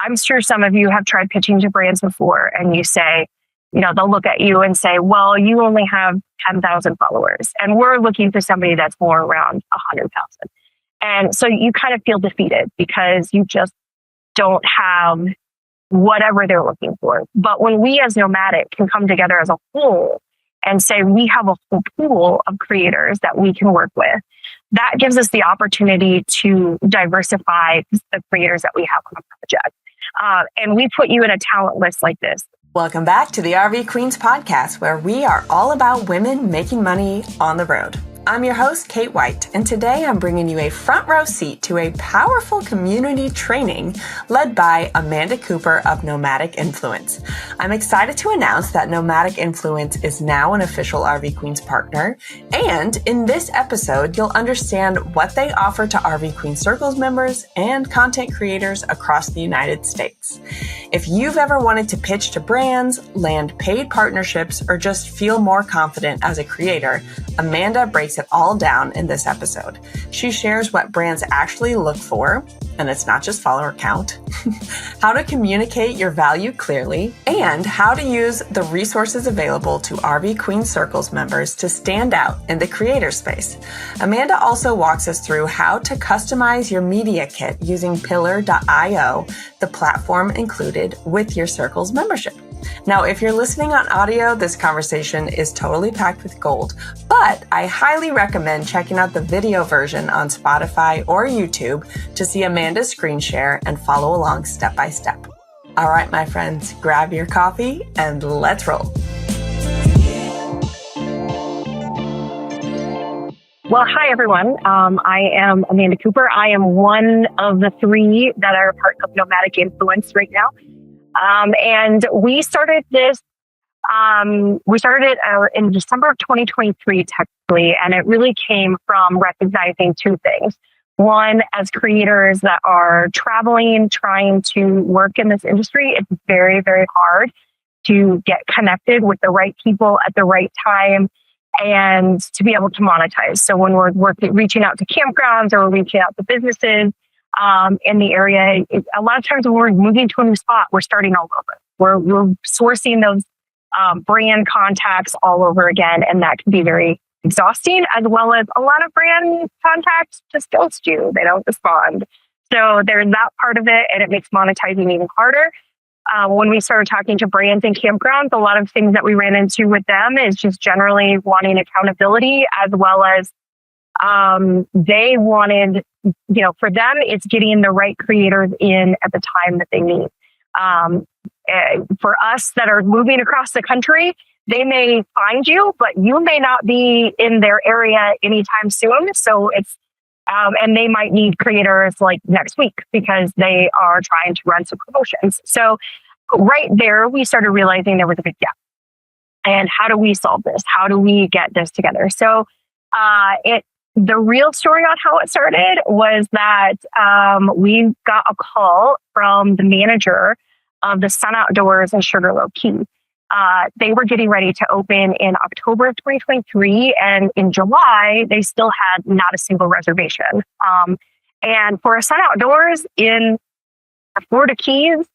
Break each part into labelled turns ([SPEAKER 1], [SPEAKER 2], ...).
[SPEAKER 1] I'm sure some of you have tried pitching to brands before, and you say, they'll look at you and say, well, you only have 10,000 followers, and we're looking for somebody that's more around 100,000. And so you kind of feel defeated because you just don't have whatever they're looking for. But when we as Nomadic can come together as a whole and say we have a whole pool of creators that we can work with, that gives us the opportunity to diversify the creators that we have on the project. And we put you in a talent list like this.
[SPEAKER 2] Welcome back to the RV Queens podcast, where we are all about women making money on the road. I'm your host, Kate White, and today I'm bringing you a front row seat to a powerful community training led by Amanda Cooper of Nomadic Influence. I'm excited to announce that Nomadic Influence is now an official RV Queens partner, and in this episode, you'll understand what they offer to RV Queens Circles members and content creators across the United States. If you've ever wanted to pitch to brands, land paid partnerships, or just feel more confident as a creator, Amanda breaks it all down in this episode. She shares what brands actually look for, and it's not just follower count, how to communicate your value clearly, and how to use the resources available to RV Queen Circles members to stand out in the creator space. Amanda also walks us through how to customize your media kit using Pillar.io, the platform included with your Circles membership. Now, if you're listening on audio, this conversation is totally packed with gold, but I highly recommend checking out the video version on Spotify or YouTube to see Amanda's screen share and follow along step by step. All right, my friends, grab your coffee and let's roll.
[SPEAKER 1] Well, hi, everyone. I am Amanda Cooper. I am one of the three that are part of Nomadic Influence right now. And we started this, in December of 2023, technically, and it really came from recognizing two things. One, as creators that are traveling, trying to work in this industry, it's very, very hard to get connected with the right people at the right time and to be able to monetize. So when we're reaching out to campgrounds or we're reaching out to businesses, in the area, a lot of times when we're moving to a new spot, we're starting all over. We're sourcing those brand contacts all over again, and that can be very exhausting, as well as a lot of brand contacts just ghost you. They don't respond. So there's that part of it, and it makes monetizing even harder. When we started talking to brands and campgrounds, a lot of things that we ran into with them is just generally wanting accountability, as well as they wanted, for them, it's getting the right creators in at the time that they need. For us that are moving across the country, they may find you, but you may not be in their area anytime soon. So it's, and they might need creators like next week because they are trying to run some promotions. So right there, we started realizing there was a big gap. And how do we solve this? How do we get this together? So the real story on how it started was that we got a call from the manager of the Sun Outdoors in Sugarloaf Key. They were getting ready to open in October of 2023, and in July, they still had not a single reservation. And for a Sun Outdoors in the Florida Keys,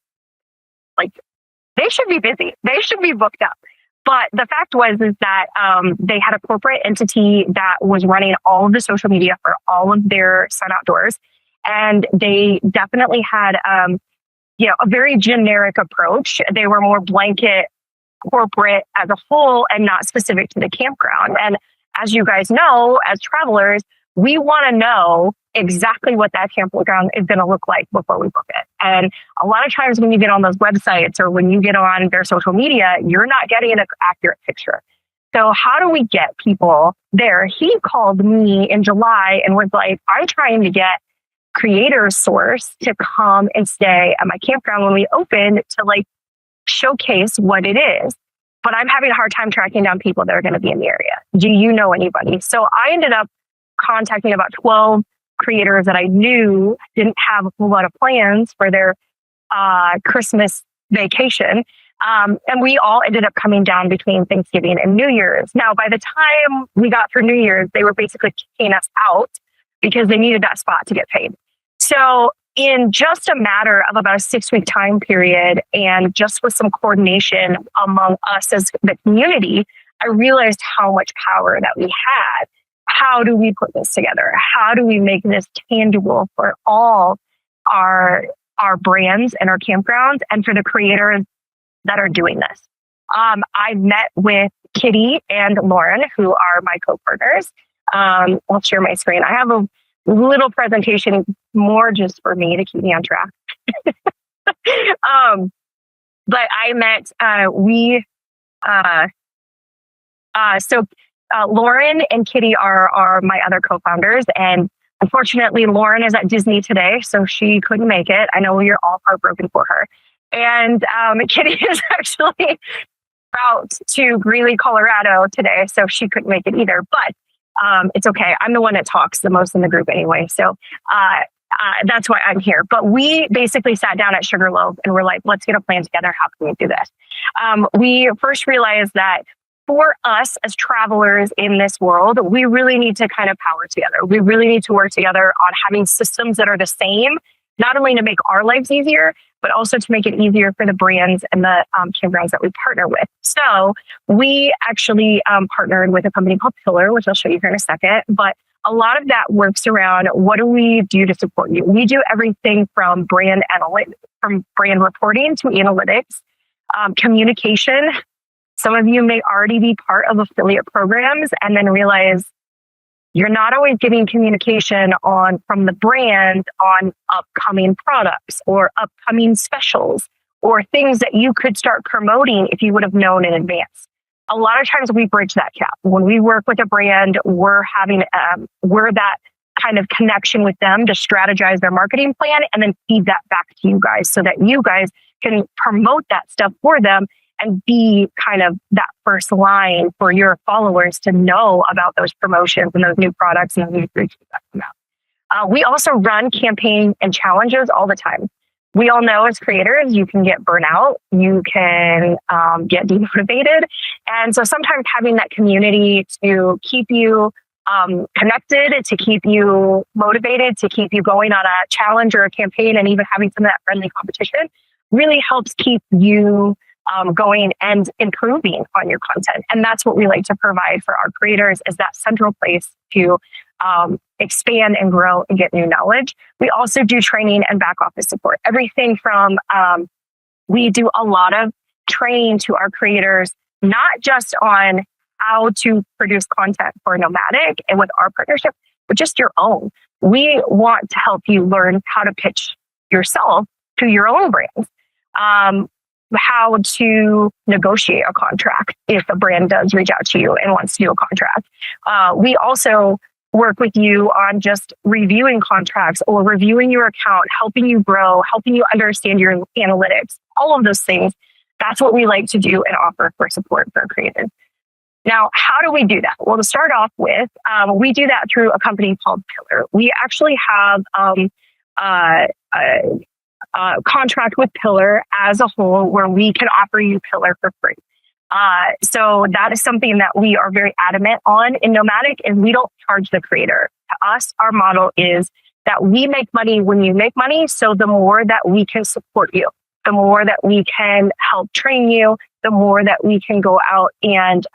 [SPEAKER 1] they should be busy. They should be booked up. But the fact is that they had a corporate entity that was running all of the social media for all of their Sun Outdoors. And they definitely had, a very generic approach. They were more blanket corporate as a whole and not specific to the campground. And as you guys know, as travelers, we want to know exactly what that campground is going to look like before we book it. And a lot of times when you get on those websites or when you get on their social media, you're not getting an accurate picture. So how do we get people there? He called me in July and was like, I'm trying to get Creator Source to come and stay at my campground when we open to showcase what it is. But I'm having a hard time tracking down people that are going to be in the area. Do you know anybody? So I ended up contacting about 12 creators that I knew didn't have a whole lot of plans for their Christmas vacation. And we all ended up coming down between Thanksgiving and New Year's. Now, by the time we got through New Year's, they were basically kicking us out because they needed that spot to get paid. So in just a matter of about a 6-week time period, and just with some coordination among us as the community, I realized how much power that we had. How do we put this together? How do we make this tangible for all our brands and our campgrounds and for the creators that are doing this? I met with Kitty and Lauren, who are my co-partners. I'll share my screen. I have a little presentation more just for me to keep me on track. But I met, Lauren and Kitty are my other co-founders. And unfortunately, Lauren is at Disney today, so she couldn't make it. I know we are all heartbroken for her. And Kitty is actually out to Greeley, Colorado today, so she couldn't make it either. But it's okay. I'm the one that talks the most in the group anyway. So that's why I'm here. But we basically sat down at Sugarloaf and we're like, let's get a plan together. How can we do this? We first realized that for us as travelers in this world, we really need to kind of power together. We really need to work together on having systems that are the same, not only to make our lives easier, but also to make it easier for the brands and the campgrounds that we partner with. So we actually partnered with a company called Pillar, which I'll show you here in a second. But a lot of that works around, what do we do to support you? We do everything from brand reporting to analytics, communication. Some of you may already be part of affiliate programs and then realize you're not always getting communication from the brand on upcoming products or upcoming specials or things that you could start promoting if you would have known in advance. A lot of times we bridge that gap. When we work with a brand, we're that kind of connection with them to strategize their marketing plan and then feed that back to you guys so that you guys can promote that stuff for them and be kind of that first line for your followers to know about those promotions and those new products and those new features that come out. We also run campaign and challenges all the time. We all know as creators, you can get burnout, you can get demotivated. And so sometimes having that community to keep you connected, to keep you motivated, to keep you going on a challenge or a campaign, and even having some of that friendly competition really helps keep you going and improving on your content. And that's what we like to provide for our creators, is that central place to expand and grow and get new knowledge. We also do training and back office support. Everything from, we do a lot of training to our creators, not just on how to produce content for Nomadic and with our partnership, but just your own. We want to help you learn how to pitch yourself to your own brands. How to negotiate a contract if a brand does reach out to you and wants to do a contract. We also work with you on just reviewing contracts or reviewing your account, helping you grow, helping you understand your analytics, all of those things. That's what we like to do and offer for support for creators. Now, how do we do that? Well, to start off with, we do that through a company called Pillar. We actually have contract with Pillar as a whole where we can offer you Pillar for free. So that is something that we are very adamant on in Nomadic, and we don't charge the creator. To us, our model is that we make money when you make money. So the more that we can support you, the more that we can help train you, the more that we can go out and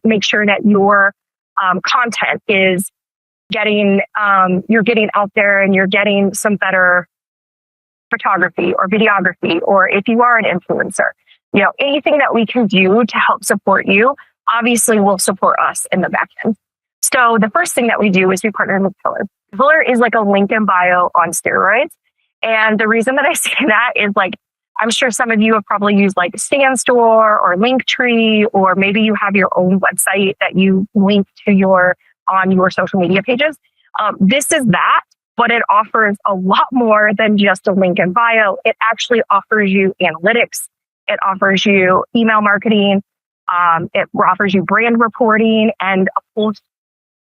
[SPEAKER 1] make sure that your content is you're getting out there and you're getting some better photography or videography, or if you are an influencer, anything that we can do to help support you, obviously will support us in the back end. So the first thing that we do is we partner with Pillar. Pillar is like a link in bio on steroids. And the reason that I say that is, like, I'm sure some of you have probably used like Standstore or Linktree, or maybe you have your own website that you link to on your social media pages. This is that, but it offers a lot more than just a link in bio. It actually offers you analytics. It offers you email marketing. It offers you brand reporting and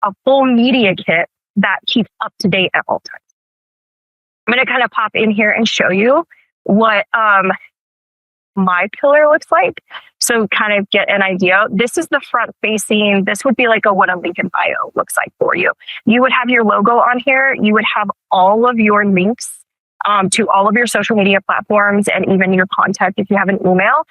[SPEAKER 1] a full media kit that keeps up to date at all times. I'm going to kind of pop in here and show you what my Pillar looks like. So kind of get an idea. This is the front facing. This would be like what a link in bio looks like for you. You would have your logo on here. You would have all of your links to all of your social media platforms and even your contact if you have an email.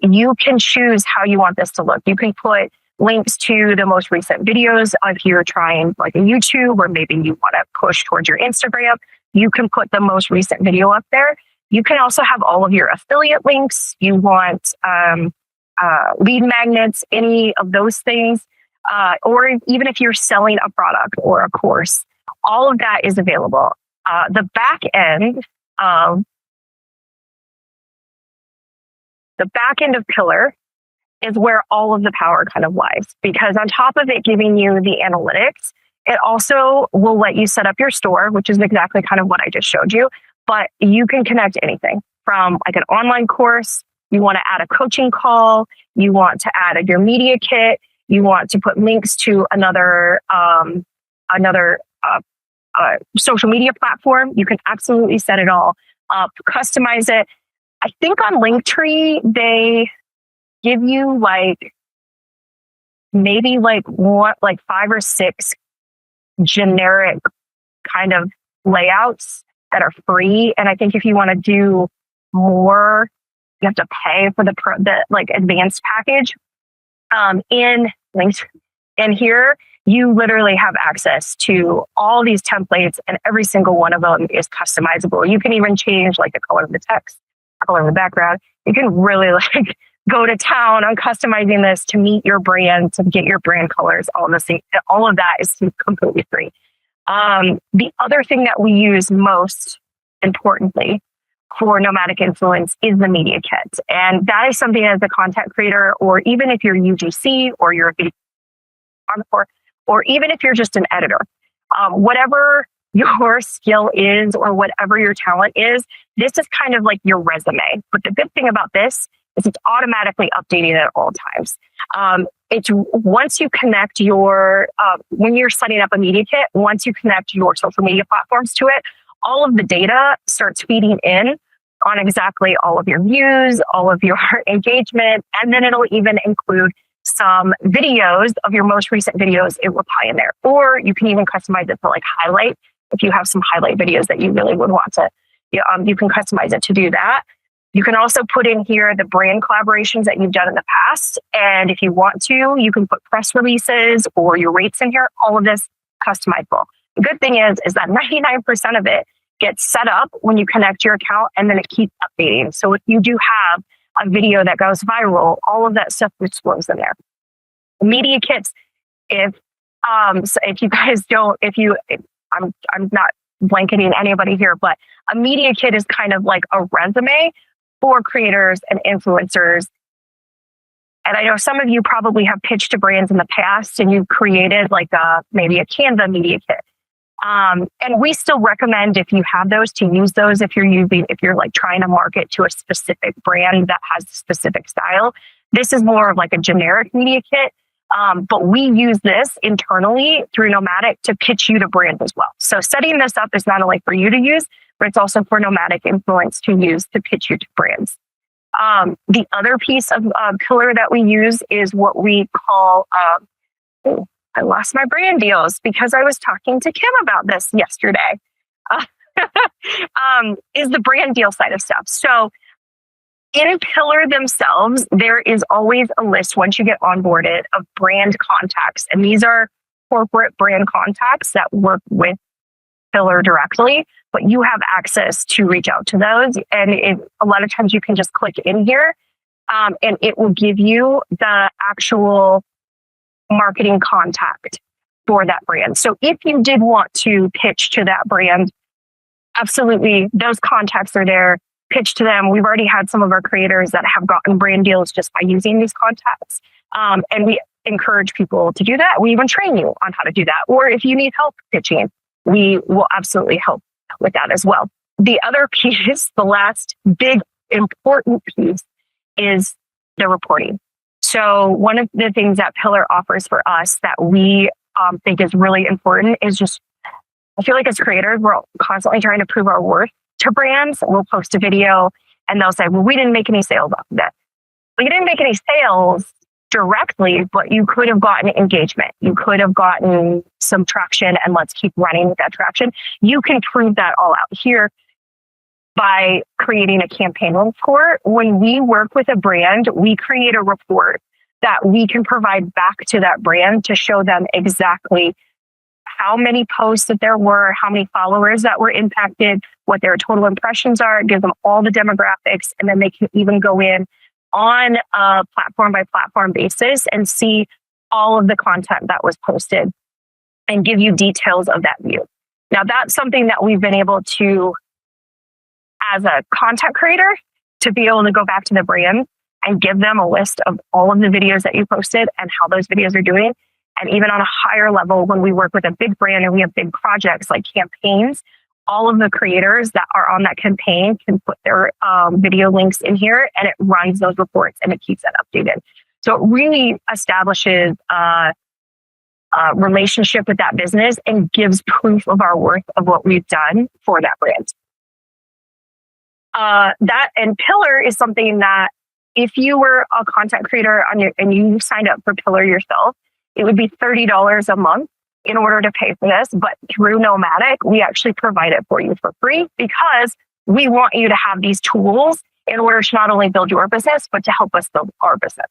[SPEAKER 1] You can choose how you want this to look. You can put links to the most recent videos if you're trying like a YouTube, or maybe you want to push towards your Instagram. You can put the most recent video up there. You can also have all of your affiliate links. You want lead magnets, any of those things, or even if you're selling a product or a course, all of that is available. The back end of Pillar is where all of the power kind of lies, because on top of it giving you the analytics, it also will let you set up your store, which is exactly kind of what I just showed you. But you can connect anything from like an online course. You want to add a coaching call. You want to add your media kit. You want to put links to another social media platform. You can absolutely set it all up, customize it. I think on Linktree, they give you maybe 5 or 6 generic kind of layouts that are free. And I think if you want to do more, you have to pay for the advanced package. In Linktree, and here you literally have access to all these templates, and every single one of them is customizable. You can even change like the color of the text, color of the background. You can really go to town on customizing this to meet your brand, to get your brand colors, all of that is completely free. The other thing that we use most importantly for Nomadic Influence is the media kit. And that is something as a content creator, or even if you're UGC or you're a videographer, or even if you're just an editor, whatever your skill is or whatever your talent is, this is kind of like your resume. But the good thing about this is it's automatically updating at all times. It's once you connect when you're setting up a media kit, once you connect your social media platforms to it, all of the data starts feeding in on exactly all of your views, all of your engagement, and then it'll even include some videos of your most recent videos. It will tie in there. Or you can even customize it to highlight. If you have some highlight videos that you really would want to, you can customize it to do that. You can also put in here the brand collaborations that you've done in the past. And if you want to, you can put press releases or your rates in here, all of this customizable. The good thing is that 99% of it gets set up when you connect your account, and then it keeps updating. So if you do have a video that goes viral, all of that stuff flows in there. Media kits, I'm not blanketing anybody here, but a media kit is kind of like a resume for creators and influencers. And I know some of you probably have pitched to brands in the past, and you've created maybe a Canva media kit. And we still recommend, if you have those, to use those if you're trying to market to a specific brand that has a specific style. This is more of a generic media kit. But we use this internally through Nomadic to pitch you to brands as well. So setting this up is not only for you to use, but it's also for Nomadic Influence to use to pitch you to brands. The other piece of pillar that we use is what we call, I lost my brand deals because I was talking to Kim about this yesterday, is the brand deal side of stuff. So in Pillar themselves, there is always a list once you get onboarded of brand contacts. And these are corporate brand contacts that work with Pillar directly, but you have access to reach out to those. And a lot of times you can just click in here and it will give you the actual marketing contact for that brand. So if you did want to pitch to that brand, absolutely, those contacts are there. Pitch to them. We've already had some of our creators that have gotten brand deals just by using these contacts. And we encourage people to do that. We even train you on how to do that. Or if you need help pitching, we will absolutely help with that as well. The other piece, the last big important piece, is the reporting. So one of the things that Pillar offers for us that we think is really important is just, I feel like as creators, we're constantly trying to prove our worth to brands. We'll post a video and they'll say, well, we didn't make any sales off of that. Well, you didn't make any sales directly, but you could have gotten engagement. You could have gotten some traction, and let's keep running with that traction. You can prove that all out here. by creating a campaign report. When we work with a brand, we create a report that we can provide back to that brand to show them exactly how many posts that there were, how many followers that were impacted, what their total impressions are. It gives them all the demographics, and then they can even go in on a platform by platform basis and see all of the content that was posted and give you details of that view. Now, that's something that we've been able to, as a content creator, to be able to go back to the brand and give them a list of all of the videos that you posted and how those videos are doing. And even on a higher level, when we work with a big brand and we have big projects like campaigns, all of the creators that are on that campaign can put their video links in here, and it runs those reports and it keeps that updated. So it really establishes a relationship with that business and gives proof of our worth of what we've done for that brand. That and Pillar is something that if you were a content creator and you signed up for Pillar yourself, it would be $30 a month in order to pay for this. But through Nomadic, we actually provide it for you for free because we want you to have these tools in order to not only build your business, but to help us build our business.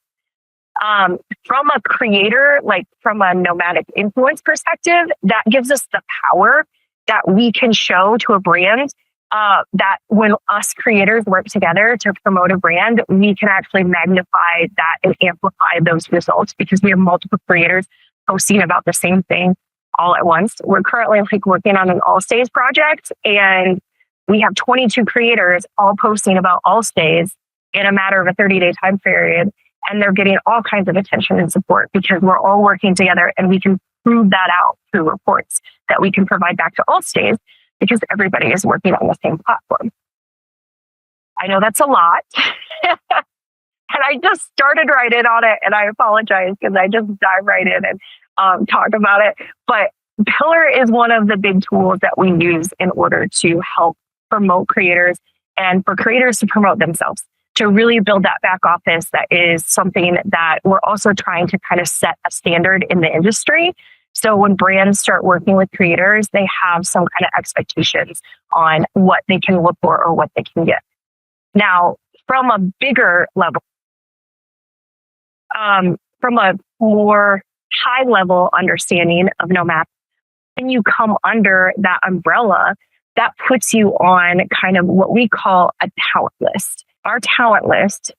[SPEAKER 1] From a creator, like from a Nomadic Influence perspective, that gives us the power that we can show to a brand that when us creators work together to promote a brand, we can actually magnify that and amplify those results because we have multiple creators posting about the same thing all at once. We're currently working on an all stays project, and we have 22 creators all posting about all stays in a matter of a 30-day time period. And they're getting all kinds of attention and support because we're all working together, and we can prove that out through reports that we can provide back to all stays because everybody is working on the same platform. I know that's a lot. And I just started right in on it, and I apologize because I just dive right in and talk about it. But Pillar is one of the big tools that we use in order to help promote creators and for creators to promote themselves, to really build that back office. That is something that we're also trying to kind of set a standard in the industry. So when brands start working with creators, they have some kind of expectations on what they can look for or what they can get. Now, from a bigger level, from a more high level understanding of Nomadic, and you come under that umbrella, that puts you on kind of what we call a talent list. Our talent list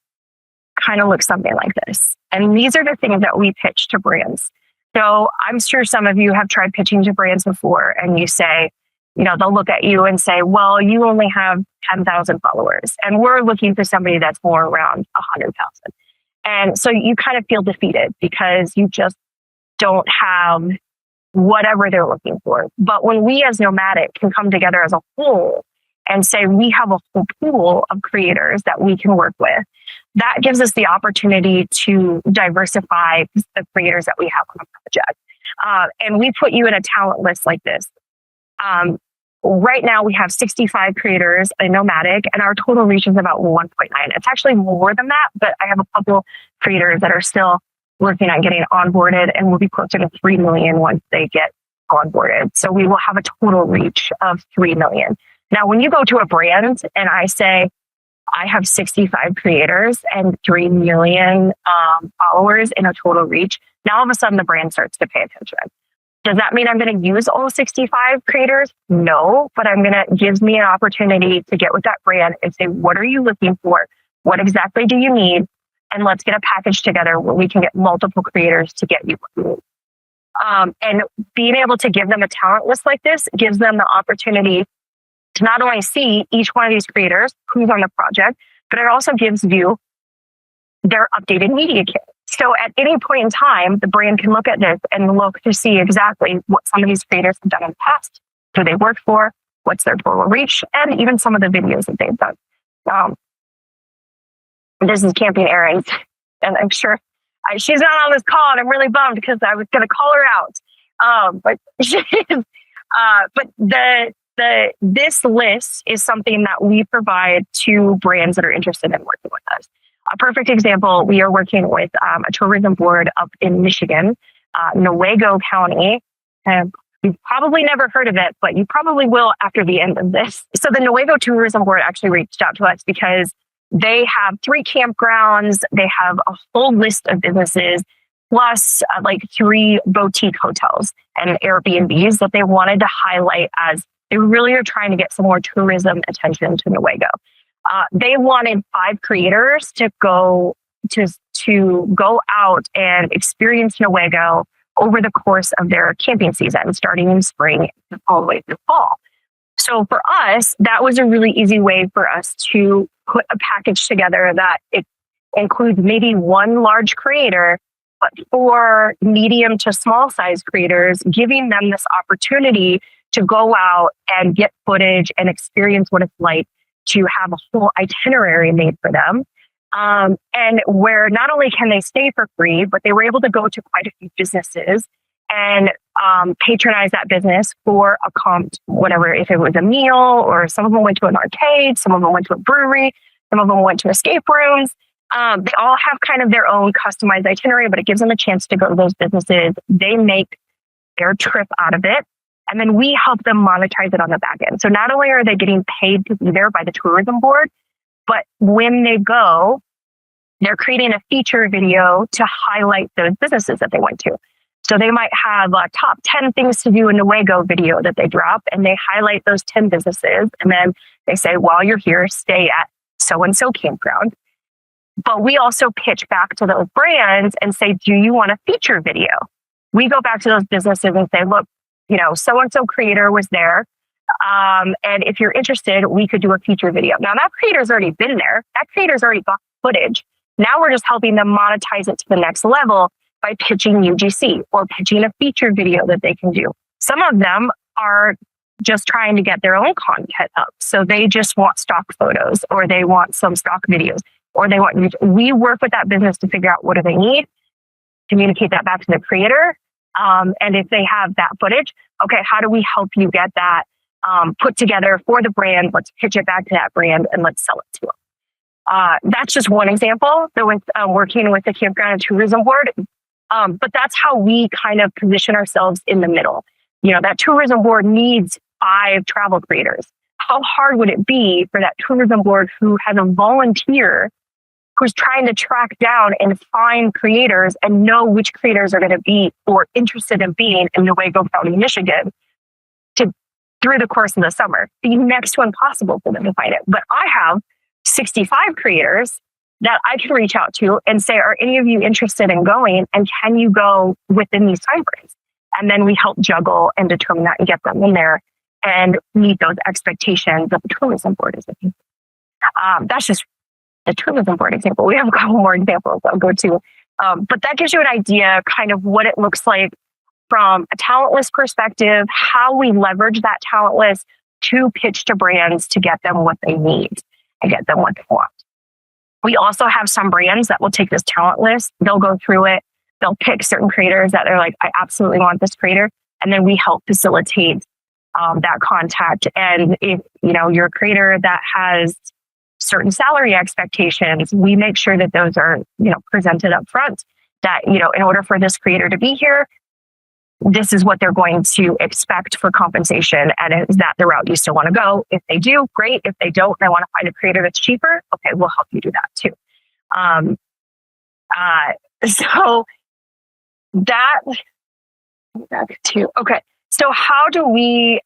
[SPEAKER 1] kind of looks something like this. And these are the things that we pitch to brands. So I'm sure some of you have tried pitching to brands before, and you say, they'll look at you and say, well, you only have 10,000 followers, and we're looking for somebody that's more around 100,000. And so you kind of feel defeated because you just don't have whatever they're looking for. But when we as Nomadic can come together as a whole and say we have a whole pool of creators that we can work with, that gives us the opportunity to diversify the creators that we have on a project. And we put you in a talent list like this. Right now, we have 65 creators in Nomadic, and our total reach is about 1.9. It's actually more than that, but I have a couple creators that are still working on getting onboarded, and we'll be closer to 3 million once they get onboarded. So we will have a total reach of 3 million. Now, when you go to a brand and I say, I have 65 creators and 3 million followers in a total reach, now all of a sudden the brand starts to pay attention. Does that mean I'm going to use all 65 creators? No, but gives me an opportunity to get with that brand and say, what are you looking for? What exactly do you need? And let's get a package together where we can get multiple creators to get you what you need. And being able to give them a talent list like this gives them the opportunity to not only see each one of these creators, who's on the project, but it also gives you their updated media kit. So at any point in time, the brand can look at this and look to see exactly what some of these creators have done in the past, who they worked for, what's their total reach, and even some of the videos that they've done. This is Camping Erin's, and I'm sure she's not on this call, and I'm really bummed because I was going to call her out. But she is. This list is something that we provide to brands that are interested in working with us. A perfect example, we are working with a tourism board up in Michigan, Newaygo County. You've probably never heard of it, but you probably will after the end of this. So the Nuevo Tourism Board actually reached out to us because they have 3 campgrounds. They have a full list of businesses, plus like 3 boutique hotels and Airbnbs that they wanted to highlight as they really are trying to get some more tourism attention to Newaygo. They wanted 5 creators to go out and experience Newaygo over the course of their camping season, starting in spring all the way through fall. So for us, that was a really easy way for us to put a package together that it includes maybe 1 large creator, but 4 medium to small size creators, giving them this opportunity to go out and get footage and experience what it's like to have a whole itinerary made for them. And where not only can they stay for free, but they were able to go to quite a few businesses and patronize that business for a comp, whatever, if it was a meal, or some of them went to an arcade, some of them went to a brewery, some of them went to escape rooms. They all have kind of their own customized itinerary, but it gives them a chance to go to those businesses. They make their trip out of it. And then we help them monetize it on the back end. So not only are they getting paid to be there by the tourism board, but when they go, they're creating a feature video to highlight those businesses that they went to. So they might have a top 10 things to do in Newaygo video that they drop, and they highlight those 10 businesses. And then they say, while you're here, stay at so-and-so campground. But we also pitch back to those brands and say, do you want a feature video? We go back to those businesses and say, look, so-and-so creator was there. And if you're interested, we could do a feature video. Now that creator's already been there. That creator's already got footage. Now we're just helping them monetize it to the next level by pitching UGC or pitching a feature video that they can do. Some of them are just trying to get their own content up. So they just want stock photos, or they want some stock videos, or we work with that business to figure out what do they need, communicate that back to the creator. And if they have that footage, okay, how do we help you get that put together for the brand? Let's pitch it back to that brand and let's sell it to them. That's just one example. So with working with the Campground and Tourism Board, but that's how we kind of position ourselves in the middle. That tourism board needs 5 travel creators. How hard would it be for that tourism board who has a volunteer who's trying to track down and find creators and know which creators are going to be or interested in being in Newaygo County, Michigan, through the course of the summer? The next one possible for them to find it. But I have 65 creators that I can reach out to and say, are any of you interested in going? And can you go within these time frames? And then we help juggle and determine that and get them in there and meet those expectations that the tourism board is looking for. That's just the tourism board example. We have a couple more examples I'll go to. But that gives you an idea kind of what it looks like from a talent list perspective, how we leverage that talent list to pitch to brands to get them what they need and get them what they want. We also have some brands that will take this talent list, they'll go through it, they'll pick certain creators that they're like, I absolutely want this creator. And then we help facilitate that contact. And if you're a creator that has certain salary expectations, we make sure that those are presented up front, that in order for this creator to be here, this is what they're going to expect for compensation. And is that the route you still want to go? If they do, great. If they don't, they want to find a creator that's cheaper, okay, we'll help you do that too. So back to, okay. So how do we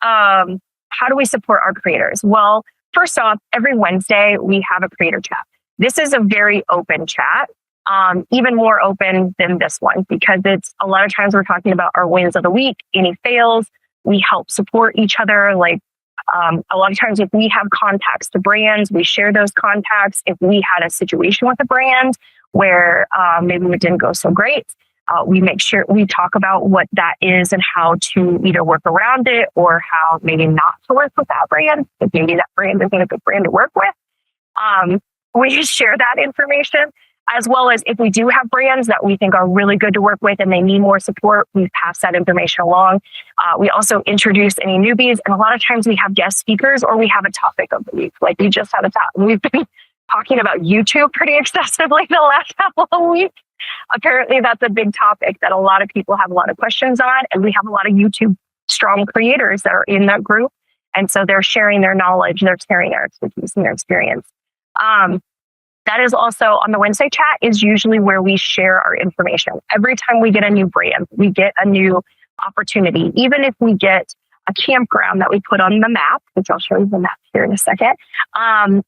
[SPEAKER 1] support our creators? Well, first off, every Wednesday we have a creator chat. This is a very open chat. Even more open than this one, because it's a lot of times we're talking about our wins of the week, any fails, we help support each other. Like a lot of times if we have contacts to brands, we share those contacts. If we had a situation with a brand where maybe it didn't go so great, we make sure we talk about what that is and how to either work around it or how maybe not to work with that brand. If maybe that brand isn't a good brand to work with. We share that information. As well as if we do have brands that we think are really good to work with and they need more support, we pass that information along. We also introduce any newbies, and a lot of times we have guest speakers or we have a topic of the week. Like we just had a topic. We've been talking about YouTube pretty excessively the last couple of weeks. Apparently that's a big topic that a lot of people have a lot of questions on, and we have a lot of YouTube strong creators that are in that group. And so they're sharing their knowledge, they're sharing their expertise and their experience. That is also on the Wednesday chat is usually where we share our information. Every time we get a new brand, we get a new opportunity. Even if we get a campground that we put on the map, which I'll show you the map here in a second,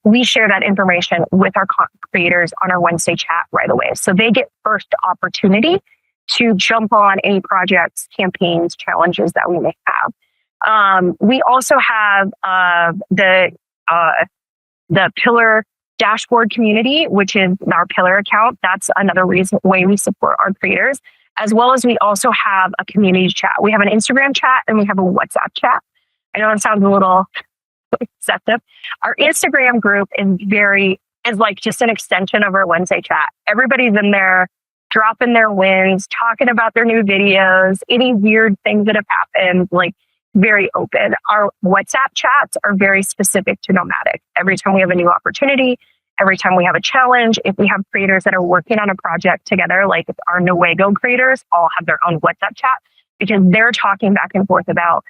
[SPEAKER 1] we share that information with our creators on our Wednesday chat right away. So they get first opportunity to jump on any projects, campaigns, challenges that we may have. We also have the Pillar dashboard community, which is our Pillar account. That's another way we support our creators, as well as we also have a community chat. We have an Instagram chat and we have a WhatsApp chat. I know it sounds a little excessive. Our Instagram group is like just an extension of our Wednesday chat. Everybody's in there dropping their wins, talking about their new videos, any weird things that have happened, like very open. Our WhatsApp chats are very specific to Nomadic. Every time we have a new opportunity, every time we have a challenge, if we have creators that are working on a project together, like our Nuego creators all have their own WhatsApp chat because they're talking back and forth about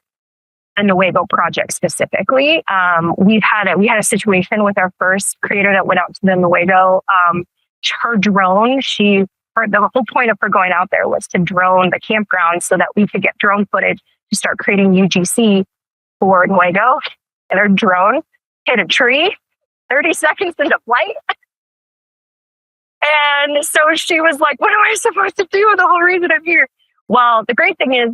[SPEAKER 1] a Nuego project specifically. We had a situation with our first creator that went out to the Nuego. Her drone, the whole point of her going out there was to drone the campground so that we could get drone footage to start creating UGC for Nuego. And her drone hit a tree 30 seconds into flight. And so she was like, what am I supposed to do? The whole reason I'm here. Well, the great thing is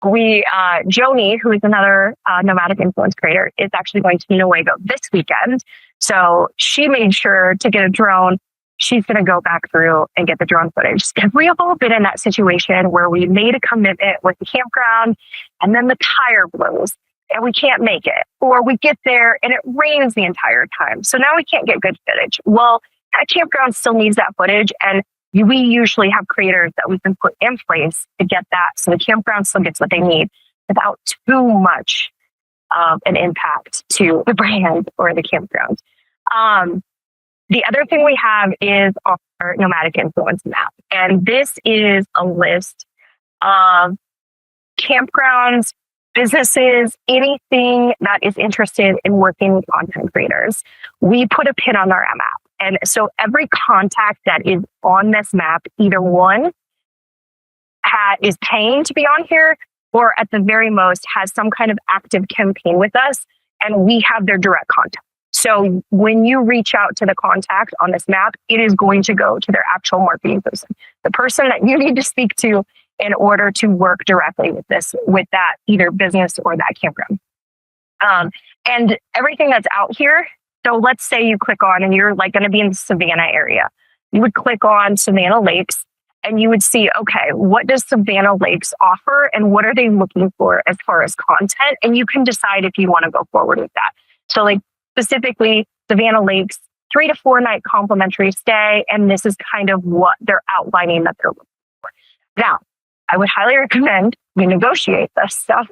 [SPEAKER 1] Joni, who is another Nomadic Influence creator, is actually going to Nuego this weekend. So she made sure to get a drone. She's going to go back through and get the drone footage. Because we have all been in that situation where we made a commitment with the campground and then the tire blows and we can't make it. Or we get there and it rains the entire time. So now we can't get good footage. Well, that campground still needs that footage. And we usually have creators that we can put in place to get that. So the campground still gets what they need without too much of an impact to the brand or the campground. The other thing we have is our Nomadic Influence map. And this is a list of campgrounds, businesses, anything that is interested in working with content creators. We put a pin on our map. And so every contact that is on this map, either one is paying to be on here, or at the very most has some kind of active campaign with us, and we have their direct contact. So when you reach out to the contact on this map, it is going to go to their actual marketing person, the person that you need to speak to in order to work directly with that either business or that campground. And everything that's out here. So let's say you click on and you're like going to be in the Savannah area. You would click on Savannah Lakes and you would see, okay, what does Savannah Lakes offer and what are they looking for as far as content? And you can decide if you want to go forward with that. So like specifically Savannah Lakes, 3 to 4 night complimentary stay. And this is kind of what they're outlining that they're looking for. Now, I would highly recommend you negotiate this stuff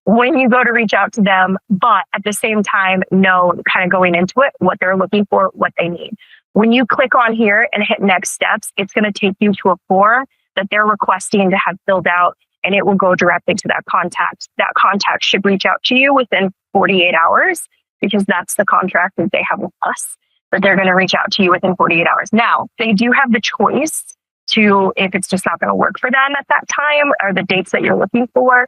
[SPEAKER 1] when you go to reach out to them, but at the same time, know kind of going into it, what they're looking for, what they need. When you click on here and hit next steps, it's going to take you to a form that they're requesting to have filled out, and it will go directly to that contact. That contact should reach out to you within 48 hours because that's the contract that they have with us, but they're going to reach out to you within 48 hours. Now, they do have the choice to, if it's just not going to work for them at that time or the dates that you're looking for,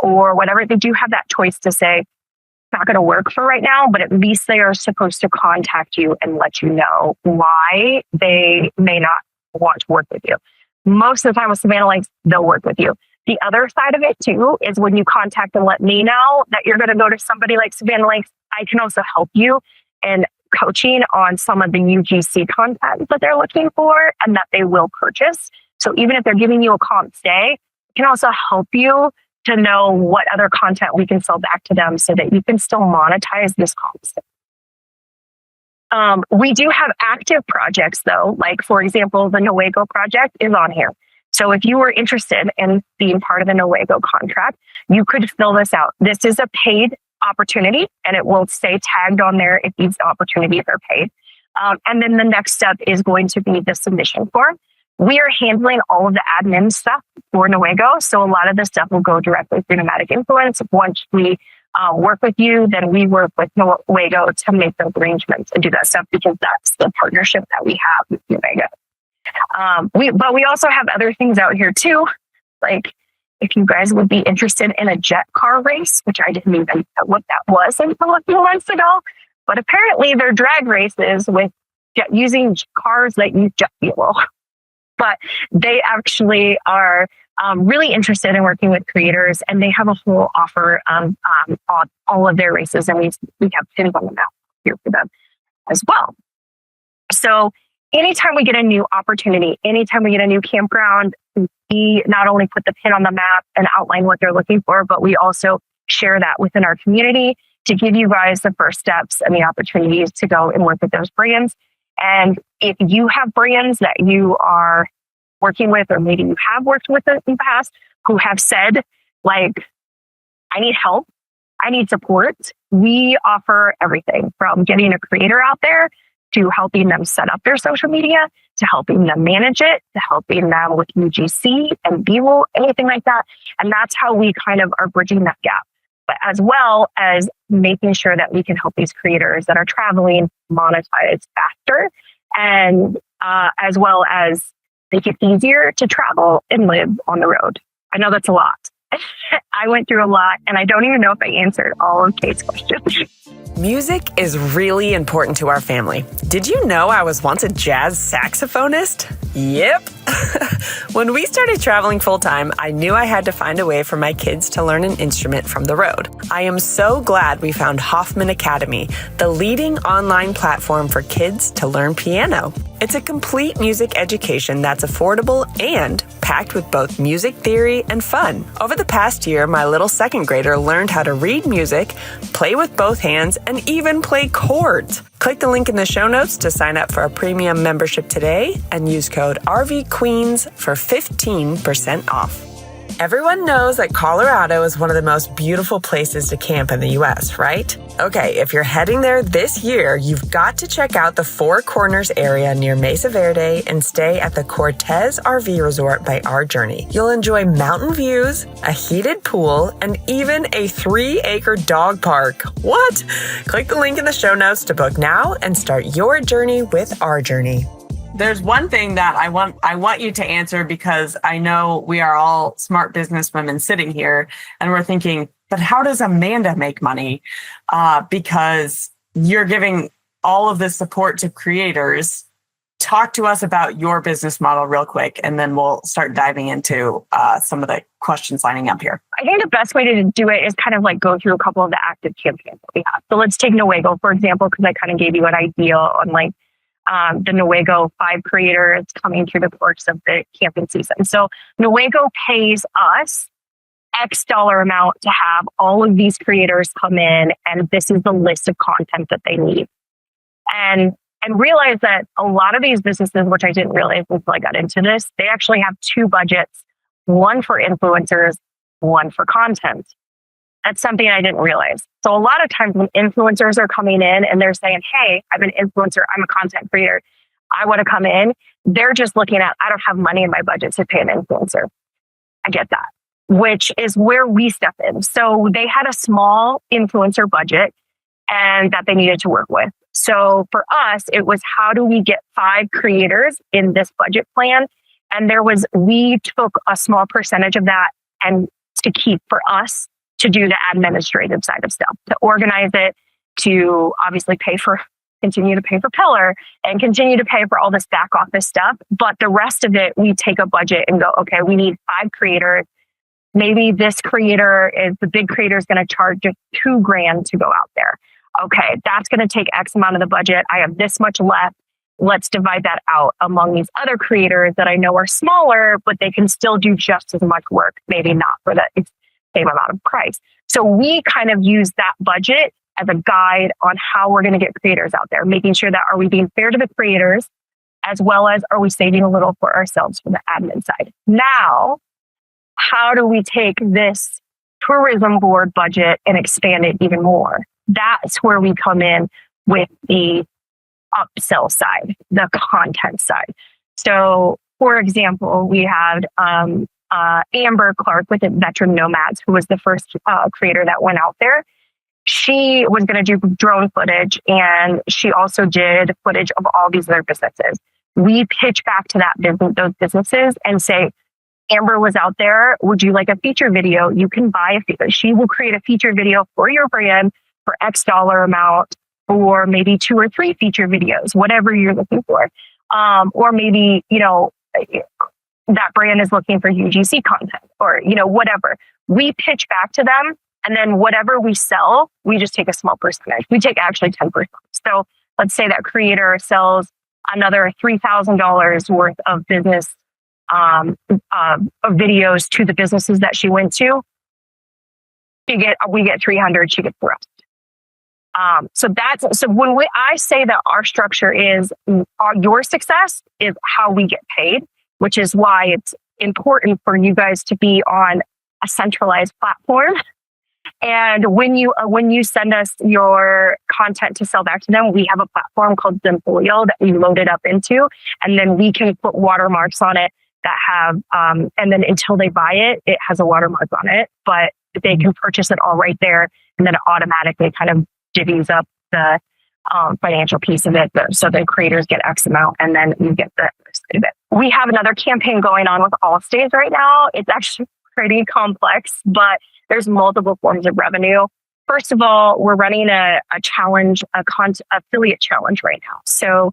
[SPEAKER 1] or whatever, they do have that choice to say, it's not going to work for right now, but at least they are supposed to contact you and let you know why they may not want to work with you. Most of the time with Savannah Lakes, they'll work with you. The other side of it too is when you contact and let me know that you're going to go to somebody like Savannah Lakes, I can also help you in coaching on some of the UGC content that they're looking for and that they will purchase. So even if they're giving you a comp stay, it can also help you to know what other content we can sell back to them so that you can still monetize this content. We do have active projects though, like for example, the Nuego project is on here. So if you were interested in being part of the Nuego contract, you could fill this out. This is a paid opportunity and it will say tagged on there if these opportunities are paid. And then the next step is going to be the submission form. we are handling all of the admin stuff for Nuego. So a lot of the stuff will go directly through Nomadic Influence. Once we work with you, then we work with Nuego to make those arrangements and do that stuff because that's the partnership that we have with Nuego. But we also have other things out here too. Like if you guys would be interested in a jet car race, which I didn't even know what that was until a few months ago. But apparently they're drag races with using cars that use jet fuel. But they actually are really interested in working with creators, and they have a whole offer on all of their races, and we have pins on the map here for them as well. So anytime we get a new opportunity, anytime we get a new campground, we not only put the pin on the map and outline what they're looking for, but we also share that within our community to give you guys the first steps and the opportunities to go and work with those brands. And if you have brands that you are working with, or maybe you have worked with in the past, who have said, like, I need help, I need support, we offer everything from getting a creator out there to helping them set up their social media, to helping them manage it, to helping them with UGC and B-roll, anything like that. And that's how we kind of are bridging that gap. But as well as making sure that we can help these creators that are traveling monetize faster, and as well as make it easier to travel and live on the road. I know that's a lot. I went through a lot, and I don't even know if I answered all of Kate's questions.
[SPEAKER 2] Music is really important to our family. Did you know I was once a jazz saxophonist? Yep. When we started traveling full-time, I knew I had to find a way for my kids to learn an instrument from the road. I am so glad we found Hoffman Academy, the leading online platform for kids to learn piano. It's a complete music education that's affordable and packed with both music theory and fun. Over the past year, my little second grader learned how to read music, play with both hands, and even play chords. Click the link in the show notes to sign up for a premium membership today and use code RVQueens for 15% off. Everyone knows that Colorado is one of the most beautiful places to camp in the U.S., right? Okay, if you're heading there this year, you've got to check out the Four Corners area near Mesa Verde and stay at the Cortez RV Resort by Our Journey. You'll enjoy mountain views, a heated pool, and even a 3-acre dog park. What? Click the link in the show notes to book now and start your journey with Our Journey. There's one thing that I want you to answer, because I know we are all smart businesswomen sitting here and we're thinking, but how does Amanda make money? Because you're giving all of this support to creators. Talk to us about your business model real quick, and then we'll start diving into some of the questions lining up here.
[SPEAKER 1] I think the best way to do it is kind of like go through a couple of the active campaigns that we have. So let's take Nuego, for example, because I kind of gave you an idea on like the Nuego 5 creators coming through the course of the camping season. So Nuego pays us X dollar amount to have all of these creators come in, and this is the list of content that they need. And realize that a lot of these businesses, which I didn't realize until I got into this, they actually have 2 budgets, one for influencers, one for content. That's something I didn't realize. So a lot of times when influencers are coming in and they're saying, hey, I'm an influencer, I'm a content creator, I want to come in, they're just looking at, I don't have money in my budget to pay an influencer. I get that, which is where we step in. So they had a small influencer budget and that they needed to work with. So for us, it was, how do we get 5 creators in this budget plan? And we took a small percentage of that and to keep for us to do the administrative side of stuff, to organize it, to obviously continue to pay for Pillar and continue to pay for all this back office stuff. But the rest of it, we take a budget and go, okay, we need 5 creators. Maybe this the big creator is going to charge just $2,000 to go out there. Okay, that's going to take X amount of the budget. I have this much left. Let's divide that out among these other creators that I know are smaller, but they can still do just as much work, maybe not for the same amount of price. So we kind of use that budget as a guide on how we're going to get creators out there, making sure that, are we being fair to the creators, as well as are we saving a little for ourselves from the admin side. Now, how do we take this tourism board budget and expand it even more? That's where we come in with the upsell side, the content side. So for example, we had Amber Clark with Veteran Nomads, who was the first creator that went out there. She was going to do drone footage, and she also did footage of all these other businesses. We pitch back to those businesses and say, Amber was out there. Would you like a feature video? You can buy a feature. She will create a feature video for your brand for X dollar amount, or maybe 2 or 3 feature videos, whatever you're looking for. Or maybe, that brand is looking for UGC content, or, whatever. We pitch back to them. And then whatever we sell, we just take a small percentage. We take actually 10%. So let's say that creator sells another $3,000 worth of business of videos to the businesses that she went to. We get 300. She gets the rest. So when I say that our structure is your success is how we get paid, which is why it's important for you guys to be on a centralized platform. And when you send us your content to sell back to them, we have a platform called Zimfolio that we load it up into, and then we can put watermarks on it that have, and then until they buy it, it has a watermark on it, but they can purchase it all right there, and then it automatically kind of divvies up the financial piece of it. So the creators get X amount, and then you get the rest of it. We have another campaign going on with Allstays right now. It's actually pretty complex, but there's multiple forms of revenue. First of all, we're running a challenge, affiliate challenge right now. So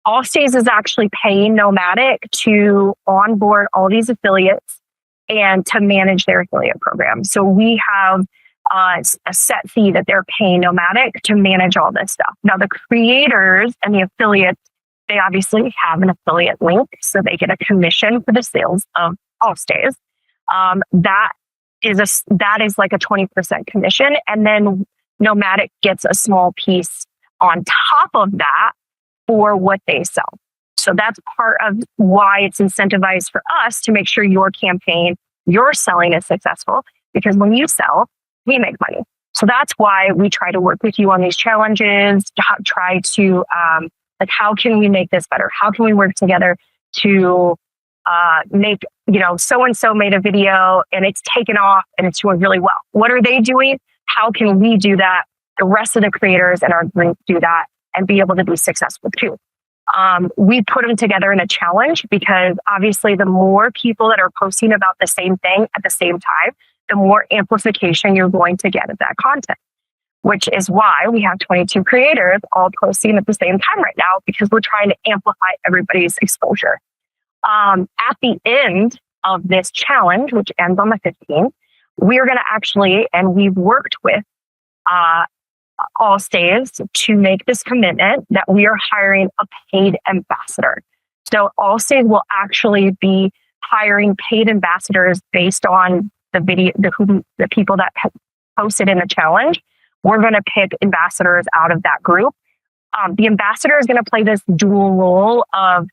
[SPEAKER 1] Allstays is actually paying Nomadic to onboard all these affiliates and to manage their affiliate program. So we have a set fee that they're paying Nomadic to manage all this stuff. Now, the creators and the affiliates, they obviously have an affiliate link, so they get a commission for the sales of Allstays. That is like a 20% commission. And then Nomadic gets a small piece on top of that for what they sell. So that's part of why it's incentivized for us to make sure your campaign, your selling is successful, because when you sell, we make money. So that's why we try to work with you on these challenges, to try to, how can we make this better? How can we work together to make, so-and-so made a video and it's taken off and it's doing really well. What are they doing? How can we do that? The rest of the creators in our group do that and be able to be successful too. We put them together in a challenge because obviously the more people that are posting about the same thing at the same time, the more amplification you're going to get of that content, which is why we have 22 creators all posting at the same time right now, because we're trying to amplify everybody's exposure. At the end of this challenge, which ends on the 15th, we're going to actually, and we've worked with Allstays to make this commitment that we are hiring a paid ambassador. So Allstays will actually be hiring paid ambassadors based on the video, the people that posted in the challenge. We're going to pick ambassadors out of that group. The ambassador is going to play this dual role of